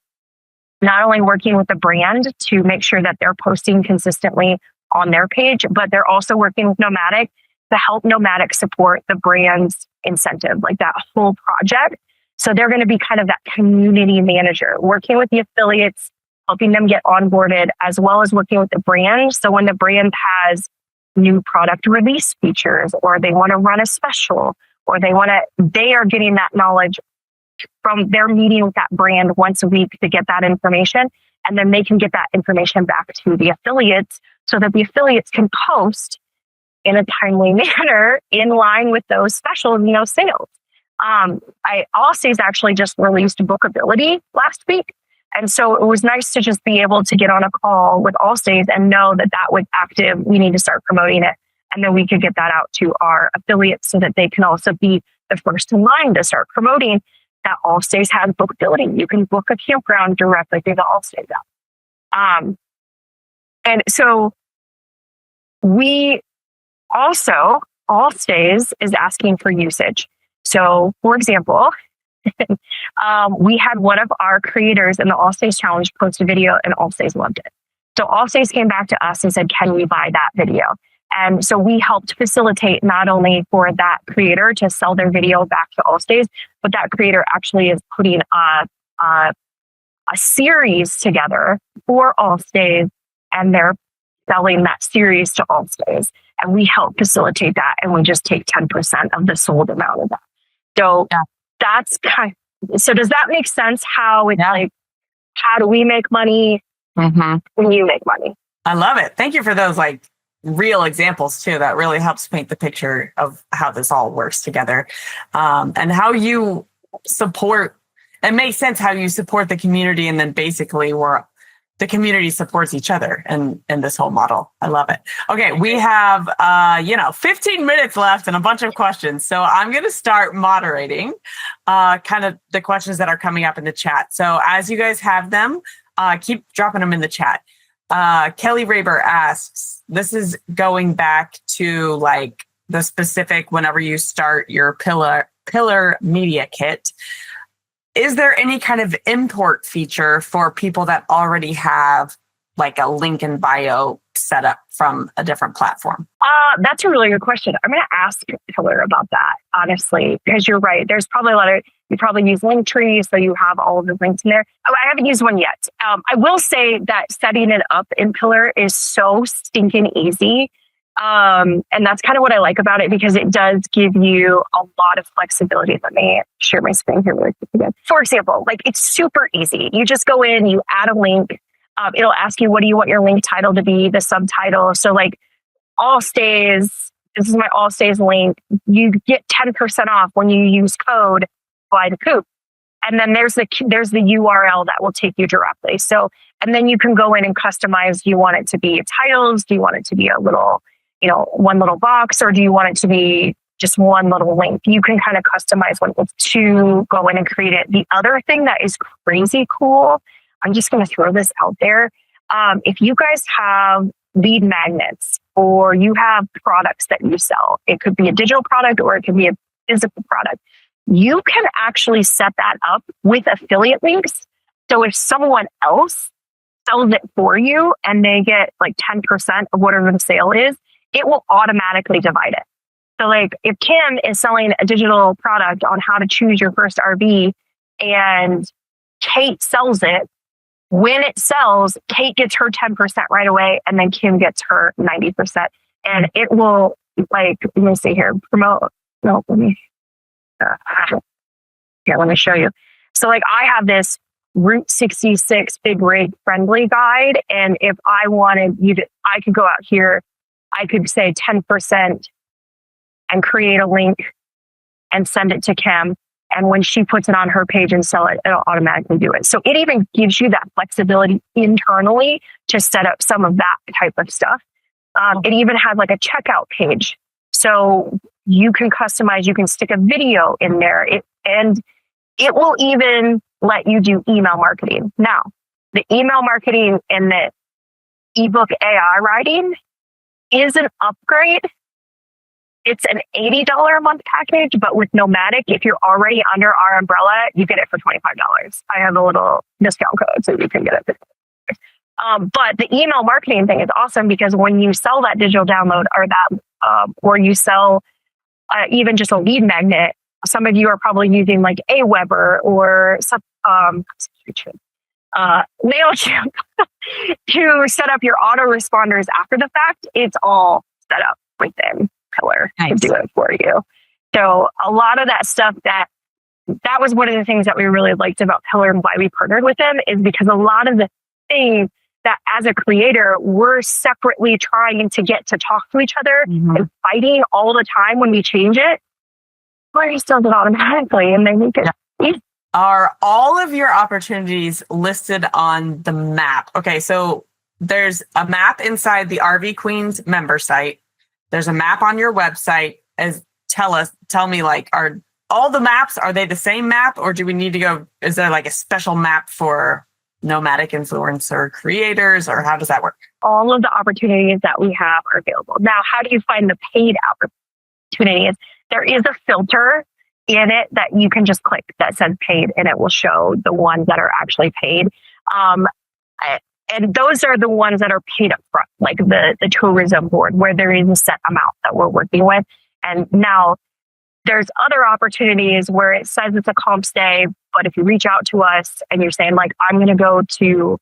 [SPEAKER 1] not only working with the brand to make sure that they're posting consistently on their page, but they're also working with Nomadic to help Nomadic support the brand's incentive, like that whole project. So they're going to be kind of that community manager, working with the affiliates, helping them get onboarded, as well as working with the brand. So when the brand has new product release features, or they want to run a special, or they are getting that knowledge from their meeting with that brand once a week to get that information. And then they can get that information back to the affiliates so that the affiliates can post in a timely manner in line with those special, sales. Allstays actually just released Bookability last week. And so it was nice to just be able to get on a call with Allstays and know that that was active. We need to start promoting it. And then we could get that out to our affiliates so that they can also be the first in line to start promoting that Allstays has Bookability. You can book a campground directly through the Allstays app. And so we also, Allstays is asking for usage. So for example, we had one of our creators in the Allstays challenge post a video and Allstays loved it. So Allstays came back to us and said, can we buy that video? And so we helped facilitate not only for that creator to sell their video back to Allstays, but that creator actually is putting a a series together for all stays, and they're selling that series to all stays. And we help facilitate that. And we just take 10% of the sold amount of that. So that's so does that make sense? How it's like, how do we make money when you make money?
[SPEAKER 2] I love it. Thank you for those like real examples too. That really helps paint the picture of how this all works together, and how you support. It makes sense how you support the community, and then basically the community supports each other in this whole model. I love it. Okay, we have 15 minutes left and a bunch of questions. So I'm going to start moderating kind of the questions that are coming up in the chat. So as you guys have them, keep dropping them in the chat. Kelly Raber asks, this is going back to like the specific whenever you start your pillar media kit. Is there any kind of import feature for people that already have like a link in bio set up from a different platform?
[SPEAKER 1] That's a really good question. I'm going to ask Pillar about that, honestly, because you're right. There's probably you probably use Linktree, so you have all of the links in there. Oh, I haven't used one yet. I will say that setting it up in Pillar is so stinking easy. And that's kind of what I like about it, because it does give you a lot of flexibility. Let me share my screen here really quick again. For example, like it's super easy. You just go in, you add a link. It'll ask you, what do you want your link title to be, the subtitle. So like all stays, this is my all stays link. You get 10% off when you use code Fly the Coop. And then there's the URL that will take you directly. So, and then you can go in and customize. Do you want it to be titles? Do you want it to be a little, one little box, or do you want it to be just one little link? You can kind of customize what it's to go in and create it. The other thing that is crazy cool, I'm just going to throw this out there. If you guys have lead magnets or you have products that you sell, it could be a digital product or it could be a physical product. You can actually set that up with affiliate links. So if someone else sells it for you and they get like 10% of whatever the sale is, it will automatically divide it. So like if Kim is selling a digital product on how to choose your first RV and Kate sells it, when it sells, Kate gets her 10% right away and then Kim gets her 90%. And it will like, let me see here, let me show you. So like I have this Route 66 Big Rig Friendly guide. And if I wanted you to, I could go out here, I could say 10% and create a link and send it to Kim. And when she puts it on her page and sell it, it'll automatically do it. So it even gives you that flexibility internally to set up some of that type of stuff. It even has like a checkout page. So you can customize, you can stick a video in there, and it will even let you do email marketing. Now, the email marketing and the ebook AI writing is an upgrade. It's an $80 a month package, but with Nomadic, if you're already under our umbrella, you get it for $25. I have a little discount code, so you can get it for $25. But the email marketing thing is awesome, because when you sell that digital download or that, or you sell even just a lead magnet, some of you are probably using like Aweber or some MailChimp to set up your autoresponders after the fact. It's all set up within Pillar to do it for you. So a lot of that stuff that was one of the things that we really liked about Pillar and why we partnered with them, is because a lot of the things that as a creator, we're separately trying to get to talk to each other and fighting all the time when we change it, Pillar just does it automatically and they make it easy.
[SPEAKER 2] Are all of your opportunities listed on the map? Okay, so there's a map inside the RV Queens member site. There's a map on your website. Tell me, like, are all the maps, are they the same map, or do we need to go, is there like a special map for nomadic influencer creators, or how does that work?
[SPEAKER 1] All of the opportunities that we have are available. Now, how do you find the paid opportunities? There is a filter in it that you can just click that says paid, and it will show the ones that are actually paid. And those are the ones that are paid up front, like the tourism board, where there is a set amount that we're working with. And now There's other opportunities where it says it's a comp stay, but if you reach out to us and you're saying like, I'm going to go to,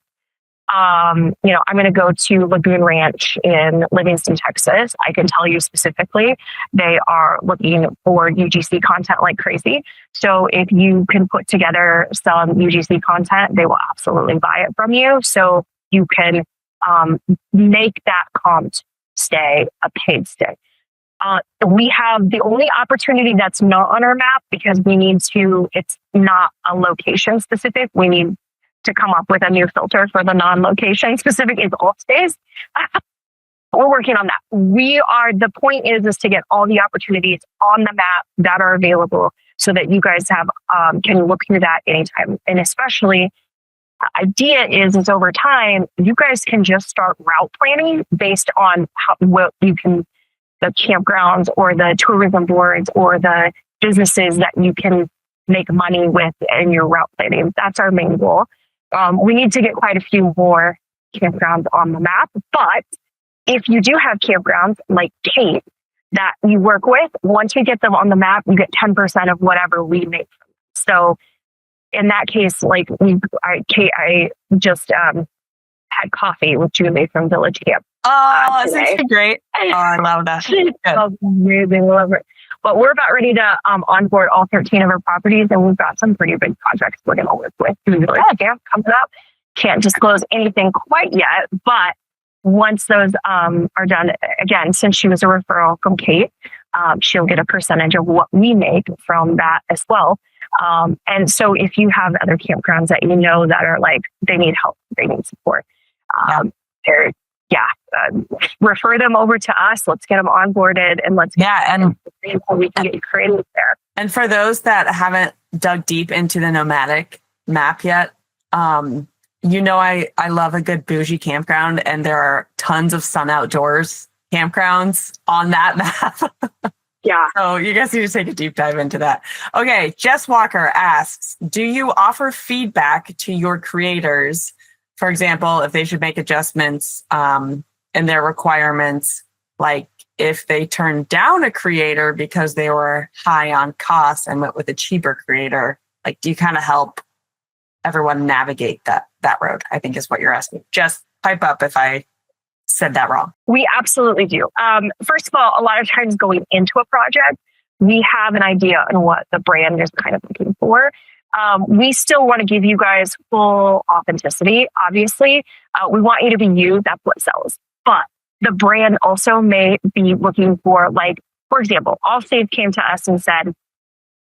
[SPEAKER 1] I'm going to go to Lagoon Ranch in Livingston, Texas. I can tell you specifically, they are looking for UGC content like crazy. So if you can put together some UGC content, they will absolutely buy it from you. So you can make that comp stay a paid stay. We have the only opportunity that's not on our map because it's not a location specific. We need to come up with a new filter for the non-location specific is all stays. We're working on that. The point is to get all the opportunities on the map that are available so that you guys can look through that anytime. And especially the idea is over time, you guys can just start route planning based on what you can, the campgrounds or the tourism boards or the businesses that you can make money with in your route planning. That's our main goal. We need to get quite a few more campgrounds on the map. But if you do have campgrounds like Kate that you work with, once we get them on the map, you get 10% of whatever we make. So in that case, like I just had coffee with Julie from Village Camp.
[SPEAKER 2] Oh, that's great. Oh, I love that.
[SPEAKER 1] Amazing. Love it. But we're about ready to onboard all 13 of our properties, and we've got some pretty big projects we're going to work with through Village Camp coming up. Can't disclose anything quite yet, but once those are done, again, since she was a referral from Kate, she'll get a percentage of what we make from that as well. And so if you have other campgrounds that you know that are like, they need help, they need support, refer them over to us. Let's get them onboarded and we can get creative there.
[SPEAKER 2] And for those that haven't dug deep into the Nomadic map yet, I love a good bougie campground, and there are tons of Sun Outdoors campgrounds on that map.
[SPEAKER 1] Yeah.
[SPEAKER 2] So you guys need to take a deep dive into that. Okay. Jess Walker asks, do you offer feedback to your creators? For example, if they should make adjustments in their requirements, like if they turned down a creator because they were high on costs and went with a cheaper creator, like do you kind of help everyone navigate that road? I think is what you're asking. Just pipe up if I said that wrong.
[SPEAKER 1] We absolutely do. First of all, a lot of times going into a project, we have an idea on what the brand is kind of looking for. We still want to give you guys full authenticity. Obviously, we want you to be you. That's what sells. But the brand also may be looking for, like, for example, Allstays came to us and said,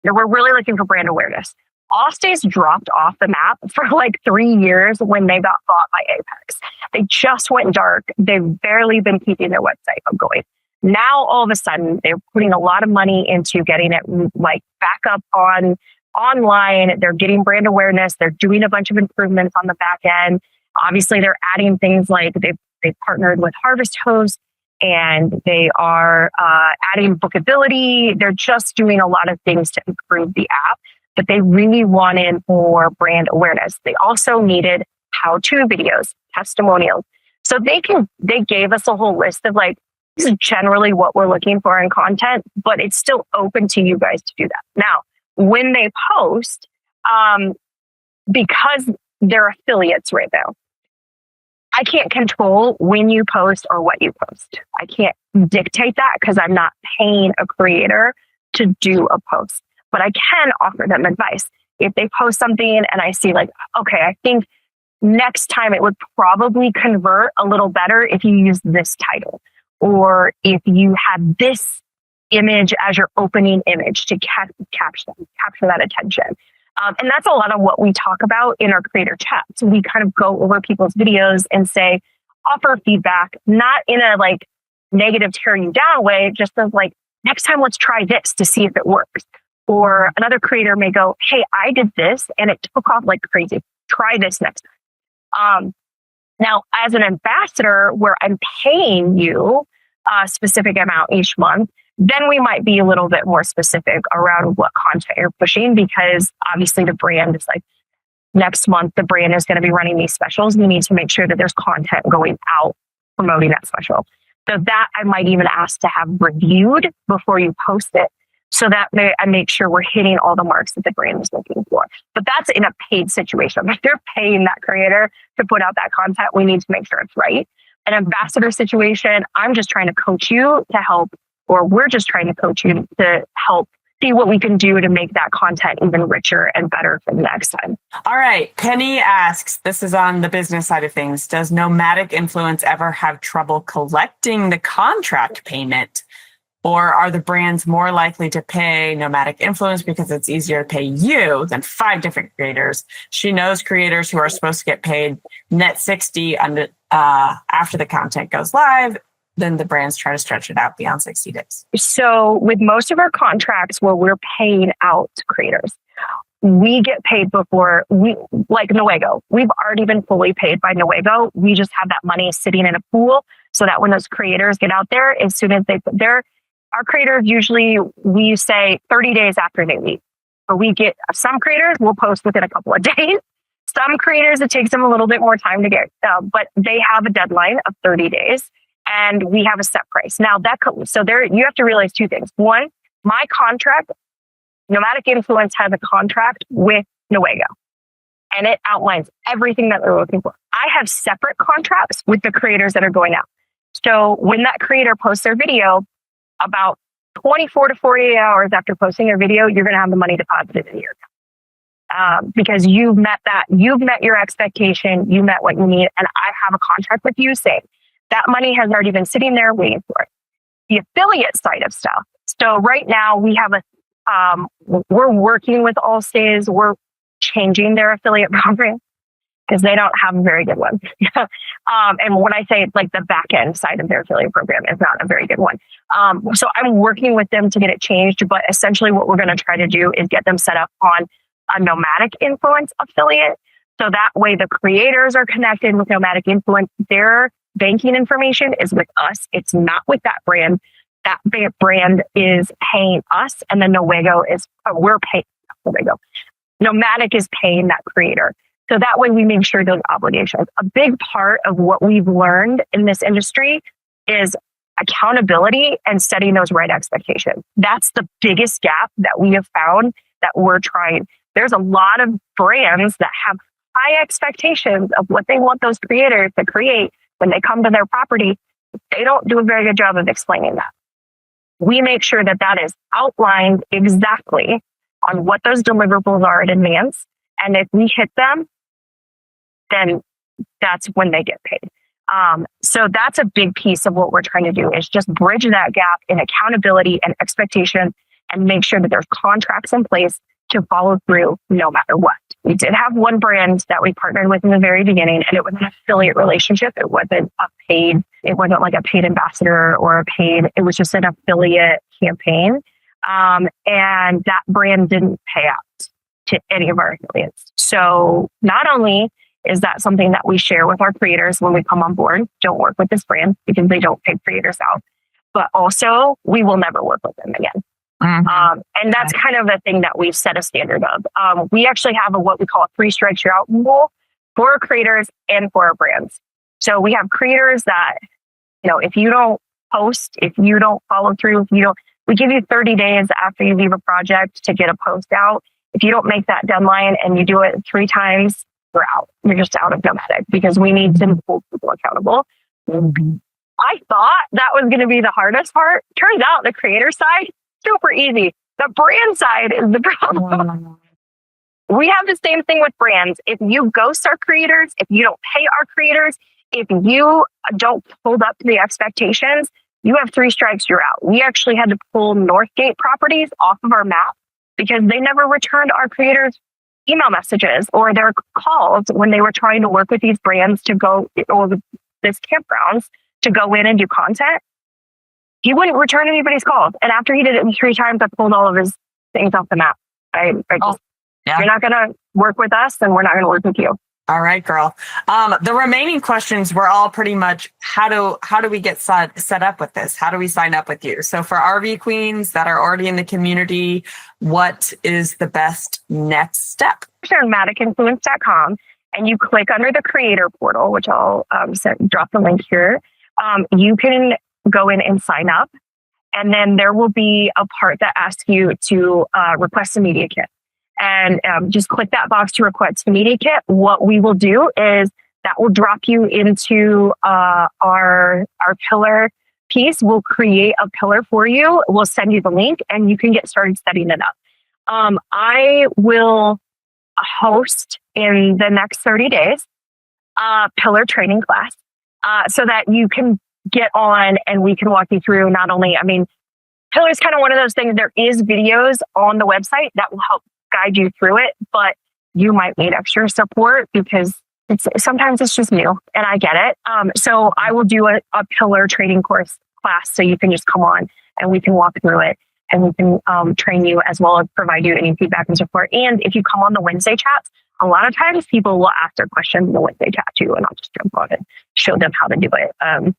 [SPEAKER 1] we're really looking for brand awareness. Allstays dropped off the map for like 3 years when they got bought by Apex. They just went dark. They've barely been keeping their website going. Now, all of a sudden, they're putting a lot of money into getting it like back up online. They're getting brand awareness. They're doing a bunch of improvements on the back end. Obviously, they're adding things like they've partnered with Harvest Host, and they are adding bookability. They're just doing a lot of things to improve the app, but they really wanted more brand awareness. They also needed how-to videos, testimonials. So they gave us a whole list of like, this is generally what we're looking for in content, but it's still open to you guys to do that. Now, when they post, because they're affiliates right now, I can't control when you post or what you post. I can't dictate that because I'm not paying a creator to do a post, but I can offer them advice. If they post something and I see like, okay, I think next time it would probably convert a little better if you use this title, or if you had this image as your opening image to capture that attention. And that's a lot of what we talk about in our creator chats. We kind of go over people's videos and say, offer feedback, not in a like negative tearing you down way, just as like, next time let's try this to see if it works. Or another creator may go, hey, I did this and it took off like crazy. Try this next time. Now, as an ambassador where I'm paying you a specific amount each month, then we might be a little bit more specific around what content you're pushing, because obviously the brand is like, next month, the brand is going to be running these specials. We need to make sure that there's content going out promoting that special. So that I might even ask to have reviewed before you post it. so that I make sure we're hitting all the marks that the brand is looking for. But that's in a paid situation. If they're paying that creator to put out that content, we need to make sure it's right. An ambassador situation, I'm just trying to coach you to help, or we're just trying to coach you to help see what we can do to make that content even richer and better for the next time.
[SPEAKER 2] All right. Penny asks, this is on the business side of things. Does Nomadic Influence ever have trouble collecting the contract payment? Or are the brands more likely to pay Nomadic Influence because it's easier to pay you than 5 different creators? She knows creators who are supposed to get paid net 60 after the content goes live. Then the brands try to stretch it out beyond 60 days.
[SPEAKER 1] So with most of our contracts where we're paying out creators, we get paid before like Newego. We've already been fully paid by Newego. We just have that money sitting in a pool so that when those creators get out there, as soon as they put our creators, usually we say 30 days after they leave. But we get some creators will post within a couple of days. Some creators, it takes them a little bit more time to get, but they have a deadline of 30 days. And we have a set price. Now you have to realize 2 things. One, my contract, Nomadic Influence has a contract with Newego, and it outlines everything that they're looking for. I have separate contracts with the creators that are going out. So when that creator posts their video, about 24 to 48 hours after posting their video, you're going to have the money deposited in your account. Because you've met your expectation, you met what you need, and I have a contract with you saying, that money has already been sitting there waiting for it. The affiliate side of stuff. So right now we have we're working with Allstays. We're changing their affiliate program because they don't have a very good one. And when I say like the back end side of their affiliate program is not a very good one. So I'm working with them to get it changed. But essentially what we're going to try to do is get them set up on a Nomadic Influence affiliate. So that way the creators are connected with Nomadic Influence. Their banking information is with us. It's not with that brand. That brand is paying us, and then we're paying Newego. Nomadic is paying that creator. So that way we make sure those obligations. A big part of what we've learned in this industry is accountability and setting those right expectations. That's the biggest gap that we have found that we're trying. There's a lot of brands that have high expectations of what they want those creators to create when they come to their property. They don't do a very good job of explaining that. We make sure that that is outlined exactly on what those deliverables are in advance. And if we hit them, then that's when they get paid. So that's a big piece of what we're trying to do is just bridge that gap in accountability and expectation and make sure that there's contracts in place to follow through no matter what. We did have one brand that we partnered with in the very beginning, and it was an affiliate relationship. It wasn't like a paid ambassador or it was just an affiliate campaign. And that brand didn't pay out to any of our affiliates. So not only is that something that we share with our creators when we come on board, don't work with this brand because they don't pay creators out, but also we will never work with them again. Mm-hmm. And that's kind of the thing that we've set a standard of. We actually have what we call a 3 strikes you're out rule for our creators and for our brands. So we have creators that, if you don't post, if you don't follow through, we give you 30 days after you leave a project to get a post out. If you don't make that deadline and you do it 3 times, you're out. You're just out of Nomadic because we need to hold people accountable. Mm-hmm. I thought that was going to be the hardest part. Turns out the creator side, super easy. The brand side is the problem. We have the same thing with brands. If you ghost our creators, if you don't pay our creators, if you don't hold up to the expectations, you have 3 strikes, you're out. We actually had to pull Northgate properties off of our map because they never returned our creators' email messages or their calls when they were trying to work with these brands to go, or this campgrounds to go in and do content. He wouldn't return anybody's calls. And after he did it 3 times, I pulled all of his things off the map. You're not going to work with us, then we're not going to work with you.
[SPEAKER 2] All right, girl. The remaining questions were all pretty much how do we get set up with this? How do we sign up with you? So for RV queens that are already in the community, what is the best next step?
[SPEAKER 1] Nomadicinfluence.com, and you click under the creator portal, which I'll drop the link here. You can go in and sign up. And then there will be a part that asks you to request a media kit. And just click that box to request a media kit. What we will do is that will drop you into our pillar piece. We'll create a pillar for you. We'll send you the link and you can get started setting it up. I will host in the next 30 days a pillar training class so that you can get on and we can walk you through not only, pillar is kind of one of those things. There is videos on the website that will help guide you through it, but you might need extra support because sometimes it's just new and I get it. So I will do a pillar training course class so you can just come on and we can walk through it and we can train you as well as provide you any feedback and support. And if you come on the Wednesday chats, a lot of times people will ask their questions in the Wednesday chat too, and I'll just jump on and show them how to do it and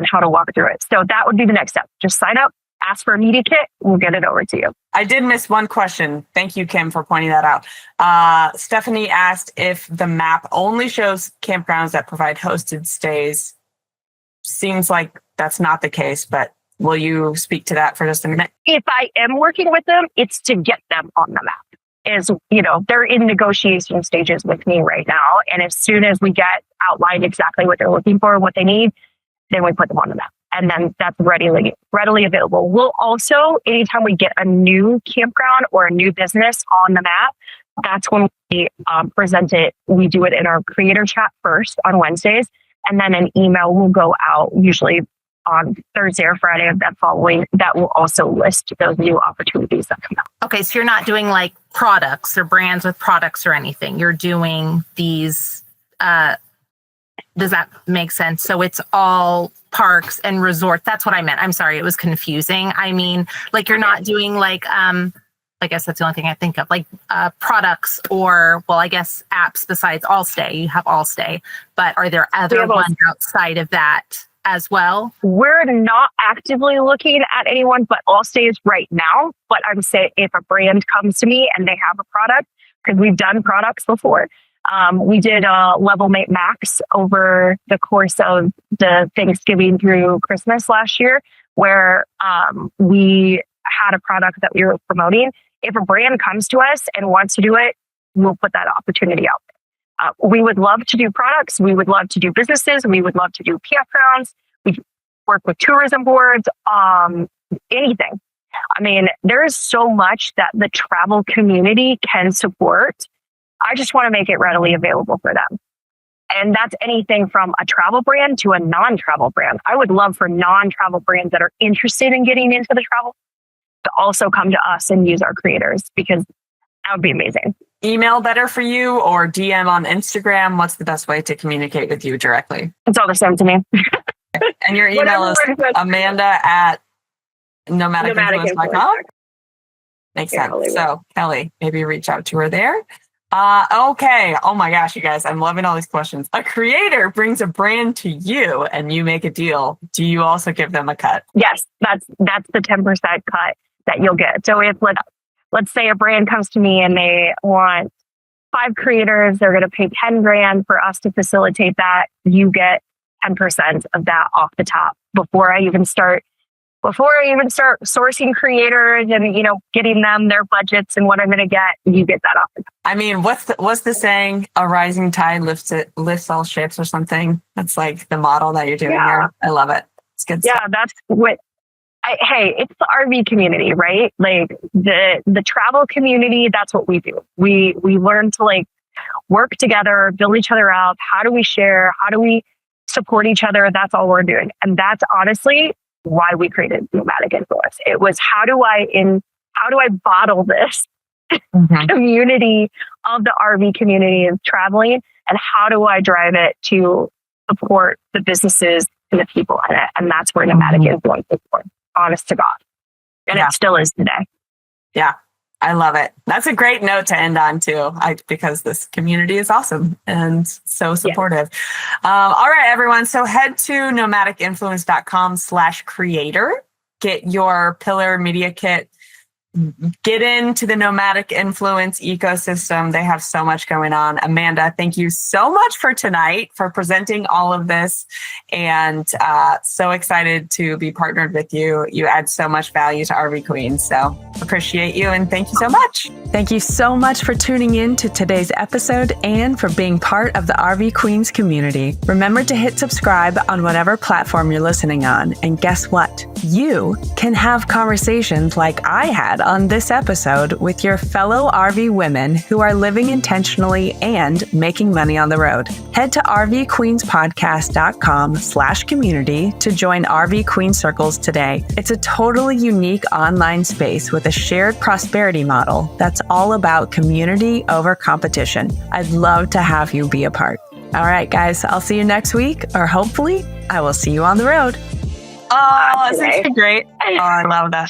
[SPEAKER 1] how to walk through it. So that would be the next step. Just sign up, ask for a media kit, we'll get it over to you.
[SPEAKER 2] I did miss one question. Thank you, Kim, for pointing that out. Stephanie asked if the map only shows campgrounds that provide hosted stays. Seems like that's not the case, but will you speak to that for just a minute?
[SPEAKER 1] If I am working with them, it's to get them on the map. They're in negotiation stages with me right now. And as soon as we get outlined exactly what they're looking for and what they need, then we put them on the map. And then that's readily available. We'll also, anytime we get a new campground or a new business on the map, that's when we present it. We do it in our creator chat first on Wednesdays. And then an email will go out usually on Thursday or Friday of that following that will also list those new opportunities that come out.
[SPEAKER 3] Okay, so you're not doing like products or brands with products or anything. You're doing these, does that make sense? So it's all parks and resorts. That's what I meant. I'm sorry, it was confusing. You're not doing I guess that's the only thing I think of, products or, I guess apps besides Allstay. You have Allstay, but are there other ones outside of that as well?
[SPEAKER 1] We're not actively looking at anyone but Allstay is right now. But I'm saying if a brand comes to me and they have a product, because we've done products before. We did a Level Mate Max over the course of the Thanksgiving through Christmas last year, where we had a product that we were promoting. If a brand comes to us and wants to do it, we'll put that opportunity out there. We would love to do products. We would love to do businesses. We would love to do campgrounds. We work with tourism boards, anything. There is so much that the travel community can support. I just want to make it readily available for them. And that's anything from a travel brand to a non-travel brand. I would love for non-travel brands that are interested in getting into the travel to also come to us and use our creators, because that would be amazing.
[SPEAKER 2] Email better for you or DM on Instagram? What's the best way to communicate with you directly?
[SPEAKER 1] It's all the same to me.
[SPEAKER 2] And your email is amanda@nomadicinfluence.com? Makes sense. So Kelly, maybe reach out to her there. Okay. Oh my gosh, you guys, I'm loving all these questions. A creator brings a brand to you and you make a deal. Do you also give them a cut?
[SPEAKER 1] Yes, that's the 10% cut that you'll get. So if let's say a brand comes to me and they want 5 creators, they're going to pay 10 grand for us to facilitate that. You get 10% of that off the top before I even start sourcing creators and, getting them their budgets and what I'm going to get, you get that off the top.
[SPEAKER 2] What's the saying? A rising tide lifts all ships or something. That's like the model that you're doing here. I love it. It's good stuff.
[SPEAKER 1] Yeah, that's what, it's the RV community, right? Like the travel community, that's what we do. We learn to work together, build each other up. How do we share? How do we support each other? That's all we're doing. And that's honestly why we created Nomadic Influence. It was how do I bottle this community of the RV community of traveling, and how do I drive it to support the businesses and the people in it? And that's where Nomadic Influence is born, honest to God. And it still is today.
[SPEAKER 2] Yeah. I love it. That's a great note to end on too, because this community is awesome and so supportive. Yeah. All right, everyone. So head to nomadicinfluence.com/creator, get your pillar media kit get into the Nomadic Influence ecosystem. They have so much going on. Amanda, thank you so much for tonight, for presenting all of this, and so excited to be partnered with you. You add so much value to RV Queens, so appreciate you and thank you so much. Thank you so much for tuning in to today's episode and for being part of the RV Queens community. Remember to hit subscribe on whatever platform you're listening on, and guess what? You can have conversations like I had on this episode with your fellow RV women who are living intentionally and making money on the road. Head to rvqueenspodcast.com/community to join RV Queen Circles today. It's a totally unique online space with a shared prosperity model that's all about community over competition. I'd love to have you be a part. All right, guys, I'll see you next week, or hopefully I will see you on the road. Oh, this is great. Oh, I love that.